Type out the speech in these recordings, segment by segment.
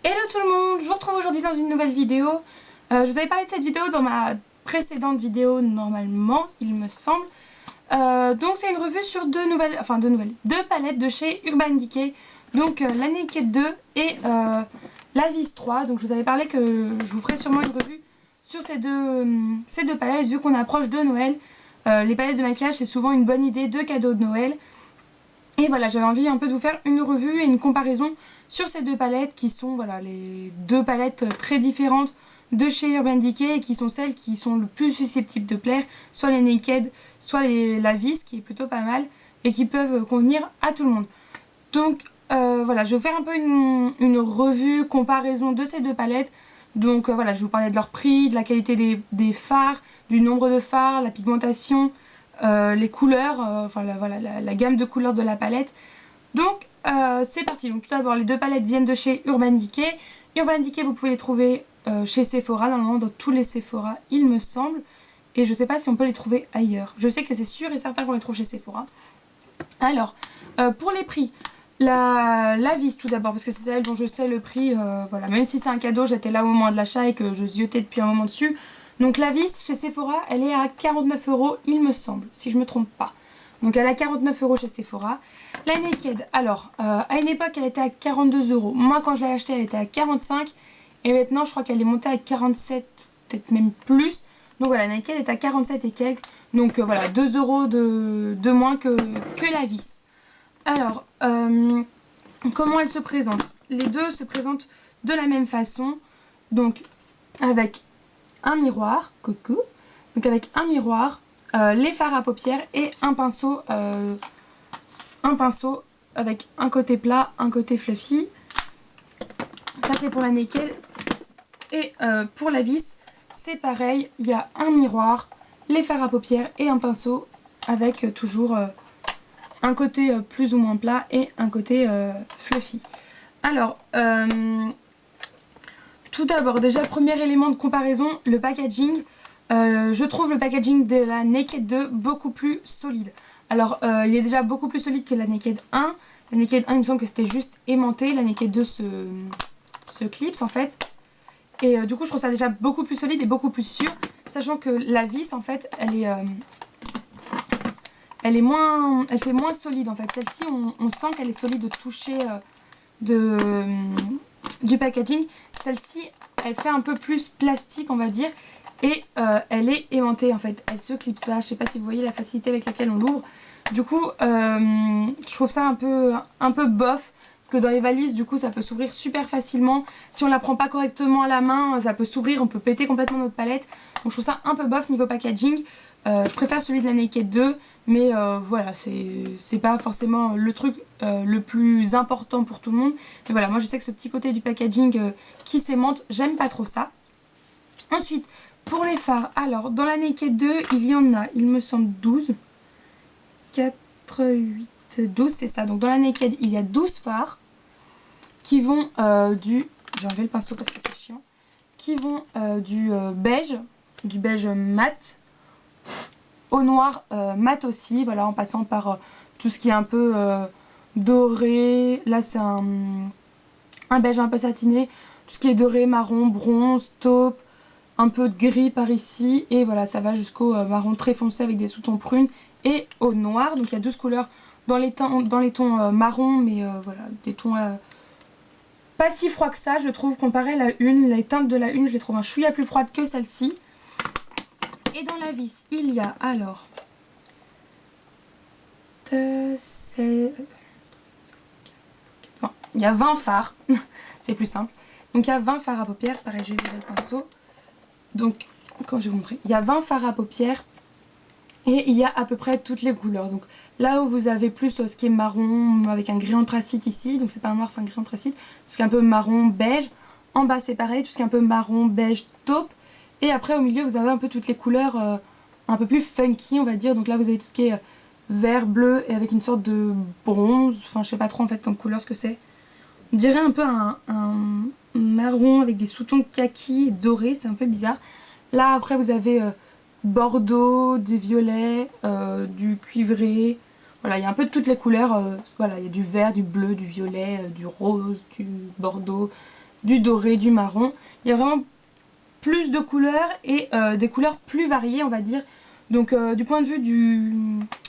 Hello tout le monde, je vous retrouve aujourd'hui dans une nouvelle vidéo. Je vous avais parlé de cette vidéo dans ma précédente vidéo normalement, il me semble. Donc c'est une revue sur deux palettes de chez Urban Decay. Donc la Naked 2 et la Vis 3. Donc je vous avais parlé que je vous ferai sûrement une revue sur ces deux palettes vu qu'on approche de Noël. Les palettes de maquillage c'est souvent une bonne idée de cadeau de Noël. Et voilà, j'avais envie un peu de vous faire une revue et une comparaison sur ces deux palettes qui sont voilà, les deux palettes très différentes de chez Urban Decay et qui sont celles qui sont le plus susceptibles de plaire, soit les Naked, soit la Vis qui est plutôt pas mal et qui peuvent convenir à tout le monde. Donc voilà, je vais vous faire un peu une revue, comparaison de ces deux palettes. Donc voilà, je vais vous parler de leur prix, de la qualité des fards, du nombre de fards, la pigmentation, les couleurs, voilà, la gamme de couleurs de la palette. Donc c'est parti. Donc tout d'abord les deux palettes viennent de chez Urban Decay. Urban Decay vous pouvez les trouver chez Sephora, normalement dans tous les Sephora il me semble. Et je sais pas si on peut les trouver ailleurs. Je sais que c'est sûr et certain qu'on les trouve chez Sephora. Alors pour les prix, la Vis tout d'abord, parce que c'est celle dont je sais le prix, voilà, même si c'est un cadeau, j'étais là au moment de l'achat et que je ziotais depuis un moment dessus. Donc la Vis chez Sephora, elle est à 49 € il me semble, si je me trompe pas. Donc elle est à 49 € chez Sephora. La Naked, alors, à une époque elle était à 42 €. Moi quand je l'ai achetée elle était à 45 € et maintenant je crois qu'elle est montée à 47, peut-être même plus. Donc voilà, la Naked est à 47 et quelques. Donc voilà, 2 € de moins que la Vis. Alors, comment elle se présente? Les deux se présentent de la même façon. Donc avec un miroir, coucou. Donc avec un miroir, les fards à paupières et un pinceau avec un côté plat, un côté fluffy. Ça c'est pour la Naked. Et pour la Vis, c'est pareil, il y a un miroir, les fards à paupières et un pinceau avec toujours un côté plus ou moins plat et un côté fluffy. Alors, tout d'abord, déjà premier élément de comparaison, le packaging. Je trouve le packaging de la Naked 2 beaucoup plus solide. Alors il est déjà beaucoup plus solide que la Naked 1. La Naked 1 il me semble que c'était juste aimanté. La Naked 2 se clipse en fait. Et du coup je trouve ça déjà beaucoup plus solide et beaucoup plus sûr. Sachant que la vis en fait elle fait moins solide en fait. Celle-ci on sent qu'elle est solide au toucher du packaging. Celle-ci elle fait un peu plus plastique on va dire. Et elle est aimantée en fait, elle se clipse pas. Je sais pas si vous voyez la facilité avec laquelle on l'ouvre. Du coup je trouve ça un peu bof. Parce que dans les valises du coup ça peut s'ouvrir super facilement. Si on la prend pas correctement à la main ça peut s'ouvrir, on peut péter complètement notre palette. Donc je trouve ça un peu bof niveau packaging. Je préfère celui de la Naked 2. Mais voilà, c'est pas forcément le truc le plus important pour tout le monde. Mais voilà, moi je sais que ce petit côté du packaging qui s'aimante, j'aime pas trop ça. Ensuite, pour les fards, alors dans la Naked 2, il y en a, il me semble 12. 4, 8, 12, c'est ça. Donc dans la Naked, il y a 12 fards qui vont j'ai enlevé le pinceau parce que c'est chiant. Qui vont du beige mat, au noir mat aussi, voilà, en passant par tout ce qui est un peu doré. Là c'est un beige un peu satiné. Tout ce qui est doré, marron, bronze, taupe, un peu de gris par ici. Et voilà, ça va jusqu'au marron très foncé avec des sous-tons prunes et au noir. Donc il y a 12 couleurs dans les tons marron, mais voilà, des tons pas si froids que ça, je trouve, comparé à la une. Les teintes de la une, je les trouve un chouïa plus froides que celle-ci. Et dans la vis, il y a alors... il y a 20 fards, c'est plus simple. Donc il y a 20 fards à paupières, pareil je vais virer le pinceau. Donc, comment je vais vous montrer, il y a 20 fards à paupières et il y a à peu près toutes les couleurs. Donc là où vous avez plus ce qui est marron avec un gris anthracite ici, donc c'est pas un noir c'est un gris anthracite, ce qui est un peu marron beige. En bas c'est pareil, tout ce qui est un peu marron beige taupe. Et après au milieu vous avez un peu toutes les couleurs un peu plus funky on va dire. Donc là vous avez tout ce qui est vert, bleu et avec une sorte de bronze, enfin je sais pas trop en fait comme couleur ce que c'est. On dirait un peu un marron avec des sous-tons kaki dorés, c'est un peu bizarre. Là après vous avez bordeaux, du violet, du cuivré. Voilà, il y a un peu de toutes les couleurs. Voilà, il y a du vert, du bleu, du violet, du rose, du bordeaux, du doré, du marron. Il y a vraiment plus de couleurs et des couleurs plus variées, on va dire. Donc du point de vue du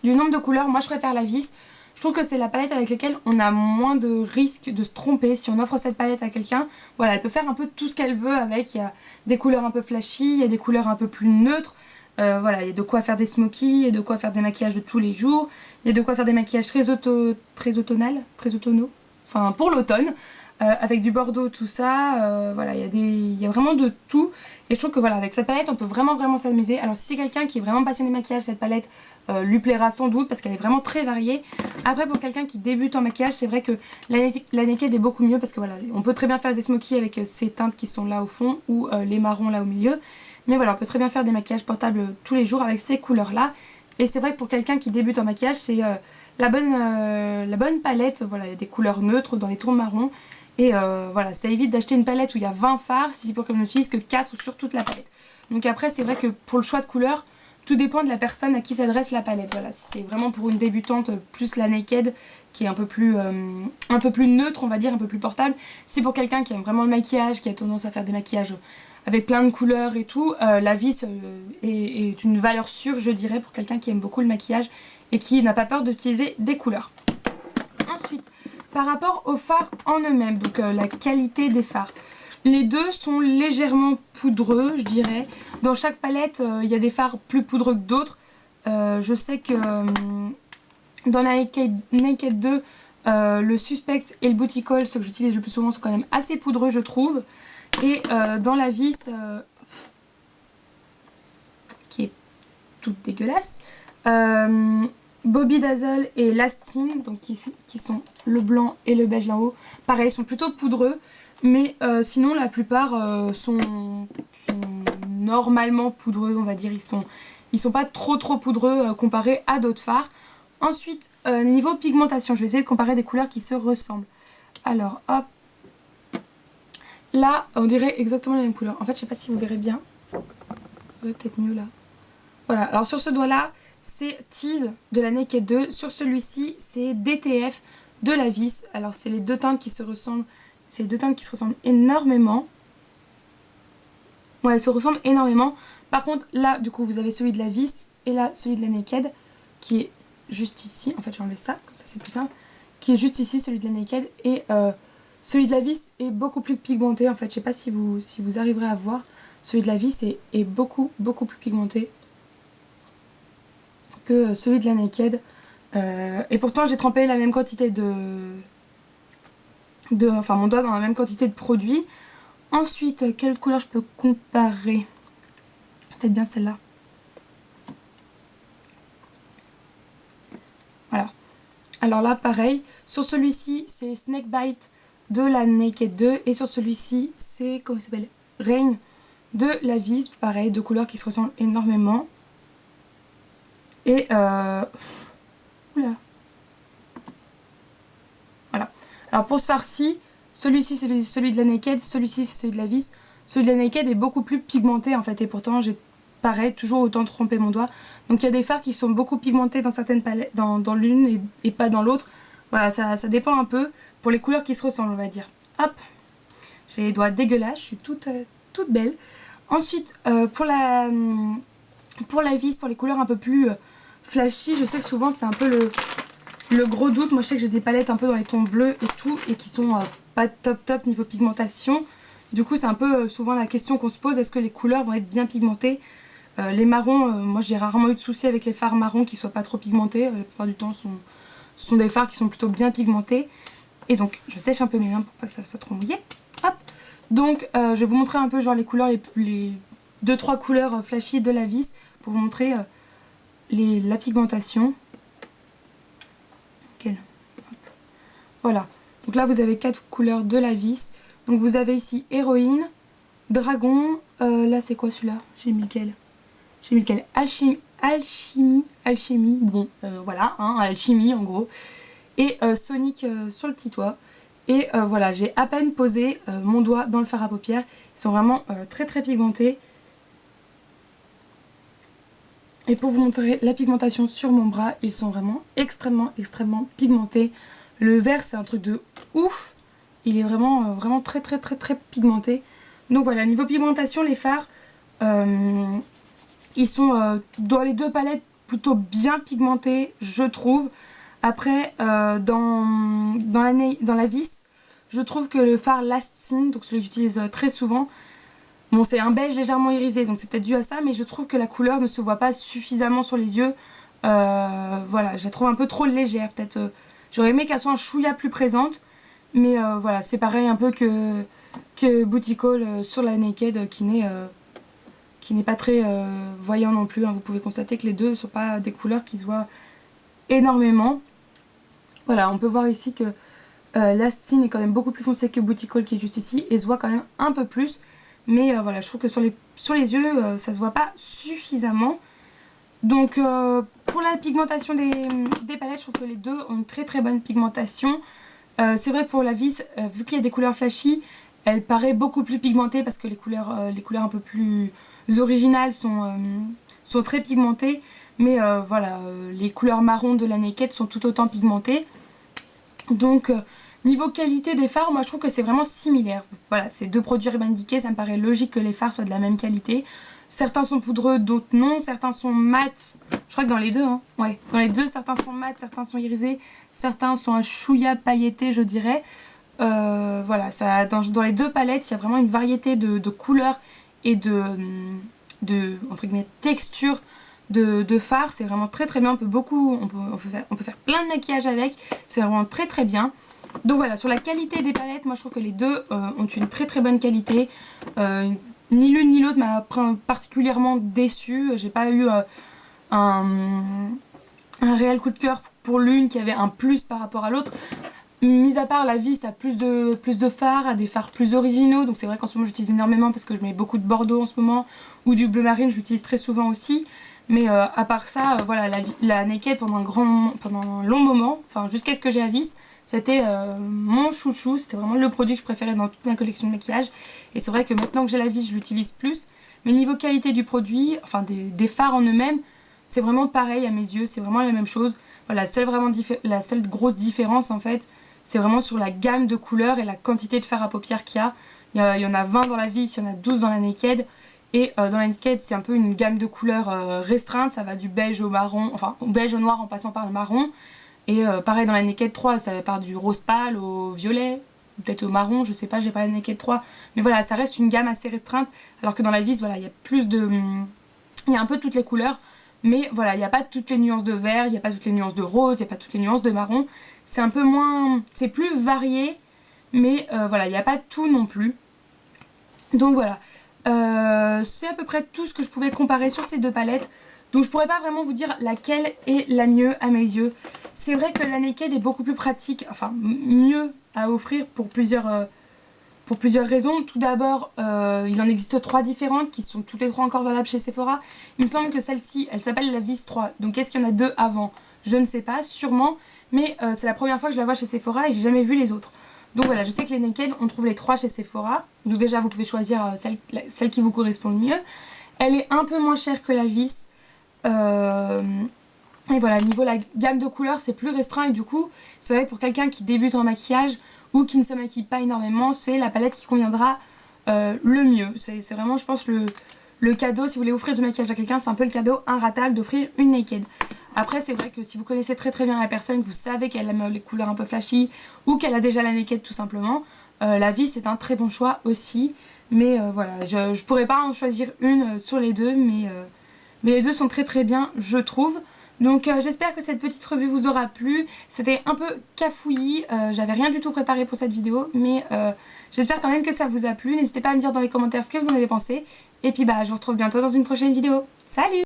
nombre de couleurs, moi je préfère la vis. Je trouve que c'est la palette avec laquelle on a moins de risques de se tromper. Si on offre cette palette à quelqu'un, voilà, elle peut faire un peu tout ce qu'elle veut avec. Il y a des couleurs un peu flashy, il y a des couleurs un peu plus neutres. Voilà, il y a de quoi faire des smokies, il y a de quoi faire des maquillages de tous les jours. Il y a de quoi faire des maquillages très automnaux, enfin pour l'automne. Avec du bordeaux, tout ça, voilà, il y a vraiment de tout. Et je trouve que voilà, avec cette palette, on peut vraiment s'amuser. Alors si c'est quelqu'un qui est vraiment passionné de maquillage, cette palette lui plaira sans doute parce qu'elle est vraiment très variée. Après, pour quelqu'un qui débute en maquillage, c'est vrai que la Naked est beaucoup mieux parce que voilà, on peut très bien faire des smokies avec ces teintes qui sont là au fond ou les marrons là au milieu. Mais voilà, on peut très bien faire des maquillages portables tous les jours avec ces couleurs-là. Et c'est vrai que pour quelqu'un qui débute en maquillage, c'est la bonne palette. Voilà, il y a des couleurs neutres dans les tons marrons. Et voilà, ça évite d'acheter une palette où il y a 20 fards si pour qu'on n'utilise que 4 sur toute la palette. Donc après, c'est vrai que pour le choix de couleurs, tout dépend de la personne à qui s'adresse la palette. Voilà, si c'est vraiment pour une débutante, plus la Naked, qui est un peu plus neutre, on va dire, un peu plus portable. Si c'est pour quelqu'un qui aime vraiment le maquillage, qui a tendance à faire des maquillages avec plein de couleurs et tout, la vis est une valeur sûre, je dirais, pour quelqu'un qui aime beaucoup le maquillage et qui n'a pas peur d'utiliser des couleurs. Ensuite, par rapport aux fards en eux-mêmes, donc la qualité des fards. Les deux sont légèrement poudreux, je dirais. Dans chaque palette, il y a des fards plus poudreux que d'autres. Je sais que dans la Naked 2, le Suspect et le Bouticole, ceux que j'utilise le plus souvent, sont quand même assez poudreux, je trouve. Et dans la vis, qui est toute dégueulasse, Bobby Dazzle et Lasting, donc qui sont le blanc et le beige là-haut, pareil, sont plutôt poudreux, mais sinon la plupart sont normalement poudreux, on va dire, ils sont pas trop poudreux comparés à d'autres fards. Ensuite, niveau pigmentation, je vais essayer de comparer des couleurs qui se ressemblent. Alors, hop, là, on dirait exactement la même couleur. En fait, je sais pas si vous verrez bien, ouais, peut-être mieux là. Voilà, alors sur ce doigt-là, c'est Tease de la Naked 2. Sur celui-ci, c'est DTF de la vis. Alors c'est les deux teintes qui se ressemblent. C'est les deux teintes qui se ressemblent énormément. Ouais, elles se ressemblent énormément. Par contre, là, du coup, vous avez celui de la vis et là, celui de la Naked qui est juste ici. En fait, j'ai enlevé ça, comme ça c'est plus simple. Qui est juste ici, celui de la Naked. Et celui de la vis est beaucoup plus pigmenté. En fait, je sais pas si vous arriverez à voir. Celui de la vis est beaucoup plus pigmenté que celui de la Naked. Et pourtant j'ai trempé la même quantité enfin mon doigt dans la même quantité de produit. Ensuite, quelle couleur je peux comparer? Peut-être bien celle-là. Voilà. Alors là pareil, sur celui-ci c'est Snakebite de la Naked 2 et sur celui-ci c'est, comment il s'appelle, Rain de la vis. Pareil, deux couleurs qui se ressemblent énormément. Et oula. Voilà. Alors pour ce fard-ci, celui-ci c'est celui de la Naked, celui-ci c'est celui de la vis. Celui de la Naked est beaucoup plus pigmenté en fait et pourtant j'ai pareil toujours autant trempé mon doigt. Donc il y a des fards qui sont beaucoup pigmentés dans certaines palettes, dans l'une et pas dans l'autre. Voilà, ça dépend un peu pour les couleurs qui se ressemblent, on va dire. Hop, j'ai les doigts dégueulasses, je suis toute belle. Ensuite pour la vis, pour les couleurs un peu plus flashy, je sais que souvent c'est un peu le gros doute. Moi je sais que j'ai des palettes un peu dans les tons bleus et tout et qui sont pas top niveau pigmentation. Du coup c'est un peu souvent la question qu'on se pose, est-ce que les couleurs vont être bien pigmentées? Les marrons, moi j'ai rarement eu de soucis avec les fards marrons qui soient pas trop pigmentés. La plupart du temps sont des fards qui sont plutôt bien pigmentés. Et donc je sèche un peu mes mains pour pas que ça soit trop mouillé. Hop. Donc je vais vous montrer un peu genre les couleurs, les 2-3 couleurs flashy de la vis pour vous montrer la pigmentation. Okay. Voilà, donc là vous avez 4 couleurs de la vis. Donc vous avez ici héroïne, dragon, là c'est quoi celui-là? J'ai mis lequel? J'ai mis lequel? Alchimie, bon voilà, hein, alchimie en gros. Et Sonic sur le petit doigt. Et voilà, j'ai à peine posé mon doigt dans le fard à paupières. Ils sont vraiment très pigmentés. Et pour vous montrer la pigmentation sur mon bras, ils sont vraiment extrêmement pigmentés. Le vert c'est un truc de ouf. Il est vraiment, vraiment très pigmenté. Donc voilà, niveau pigmentation, les fards, ils sont dans les deux palettes plutôt bien pigmentés, je trouve. Après, dans la vis, je trouve que le fard Lasting, donc celui que j'utilise très souvent, bon, c'est un beige légèrement irisé, donc c'est peut-être dû à ça, mais je trouve que la couleur ne se voit pas suffisamment sur les yeux. Voilà, je la trouve un peu trop légère, peut-être. J'aurais aimé qu'elle soit un chouïa plus présente, mais voilà, c'est pareil un peu que Booty Call sur la Naked, qui n'est pas très voyant non plus, hein. Vous pouvez constater que les deux ne sont pas des couleurs qui se voient énormément. Voilà, on peut voir ici que Lasting est quand même beaucoup plus foncé que Booty Call qui est juste ici, et se voit quand même un peu plus. Mais voilà, je trouve que sur les yeux, ça se voit pas suffisamment. Donc pour la pigmentation des palettes, je trouve que les deux ont une très bonne pigmentation. C'est vrai pour la vis, vu qu'il y a des couleurs flashy, elle paraît beaucoup plus pigmentée parce que les couleurs un peu plus originales sont très pigmentées. Mais voilà, les couleurs marron de la Naked sont tout autant pigmentées. Donc niveau qualité des fards, moi je trouve que c'est vraiment similaire. Voilà, c'est deux produits Urban Decay, ça me paraît logique que les fards soient de la même qualité. Certains sont poudreux, d'autres non. Certains sont mat. Je crois que dans les deux, hein. Ouais, dans les deux, certains sont mat, certains sont irisés. Certains sont un chouïa pailleté, je dirais. Voilà, ça, dans les deux palettes, il y a vraiment une variété de couleurs et de entre guillemets, texture de fard. C'est vraiment très bien. On peut faire plein de maquillage avec. C'est vraiment très bien. Donc voilà, sur la qualité des palettes, moi je trouve que les deux ont une très bonne qualité. Ni l'une ni l'autre m'a particulièrement déçue. J'ai pas eu un réel coup de cœur pour l'une qui avait un plus par rapport à l'autre. Mis à part la vis a plus de fards, a des fards plus originaux. Donc c'est vrai qu'en ce moment j'utilise énormément parce que je mets beaucoup de bordeaux en ce moment. Ou du bleu marine, je l'utilise très souvent aussi. Mais à part ça, voilà, la Naked pendant un long moment, enfin jusqu'à ce que j'ai la vis, c'était mon chouchou, c'était vraiment le produit que je préférais dans toute ma collection de maquillage. Et c'est vrai que maintenant que j'ai la vis, je l'utilise plus. Mais niveau qualité du produit, enfin des fards en eux-mêmes, c'est vraiment pareil à mes yeux, c'est vraiment la même chose. Voilà, la seule grosse différence en fait, c'est vraiment sur la gamme de couleurs et la quantité de fard à paupières qu'il y a. Il y en a 20 dans la vis, il y en a 12 dans la Naked. Et dans la Naked, c'est un peu une gamme de couleurs restreinte, ça va du beige au marron, enfin au beige au noir en passant par le marron. Et pareil dans la Naked 3, ça part du rose pâle au violet, peut-être au marron, je sais pas, j'ai pas la Naked 3. Mais voilà, ça reste une gamme assez restreinte, alors que dans la vis, voilà, il y a plus de... Il y a un peu toutes les couleurs, mais voilà, il n'y a pas toutes les nuances de vert, il n'y a pas toutes les nuances de rose, il n'y a pas toutes les nuances de marron. C'est un peu moins... c'est plus varié, mais voilà, il n'y a pas tout non plus. Donc voilà. C'est à peu près tout ce que je pouvais comparer sur ces deux palettes. Donc je pourrais pas vraiment vous dire laquelle est la mieux à mes yeux. C'est vrai que la Naked est beaucoup plus pratique, enfin mieux à offrir pour plusieurs raisons. Tout d'abord, il en existe 3 différentes qui sont toutes les 3 encore valables chez Sephora. Il me semble que celle-ci, elle s'appelle la Vis 3. Donc est-ce qu'il y en a 2 avant? Je ne sais pas, sûrement. Mais c'est la première fois que je la vois chez Sephora et j'ai jamais vu les autres. Donc voilà, je sais que les Naked, on trouve les 3 chez Sephora. Donc déjà, vous pouvez choisir celle qui vous correspond le mieux. Elle est un peu moins chère que la Vis. Et voilà, niveau la gamme de couleurs, c'est plus restreint. Et du coup, c'est vrai que pour quelqu'un qui débute en maquillage ou qui ne se maquille pas énormément, c'est la palette qui conviendra le mieux. C'est vraiment, je pense, le cadeau. Si vous voulez offrir du maquillage à quelqu'un, c'est un peu le cadeau inratable d'offrir une Naked. Après, c'est vrai que si vous connaissez très bien la personne, que vous savez qu'elle aime les couleurs un peu flashy ou qu'elle a déjà la Naked tout simplement, la Vis c'est un très bon choix aussi. Mais voilà, je pourrais pas en choisir une sur les deux, mais les deux sont très bien, je trouve. Donc j'espère que cette petite revue vous aura plu. C'était un peu cafouillis, j'avais rien du tout préparé pour cette vidéo, mais j'espère quand même que ça vous a plu. N'hésitez pas à me dire dans les commentaires ce que vous en avez pensé. Et puis bah je vous retrouve bientôt dans une prochaine vidéo. Salut!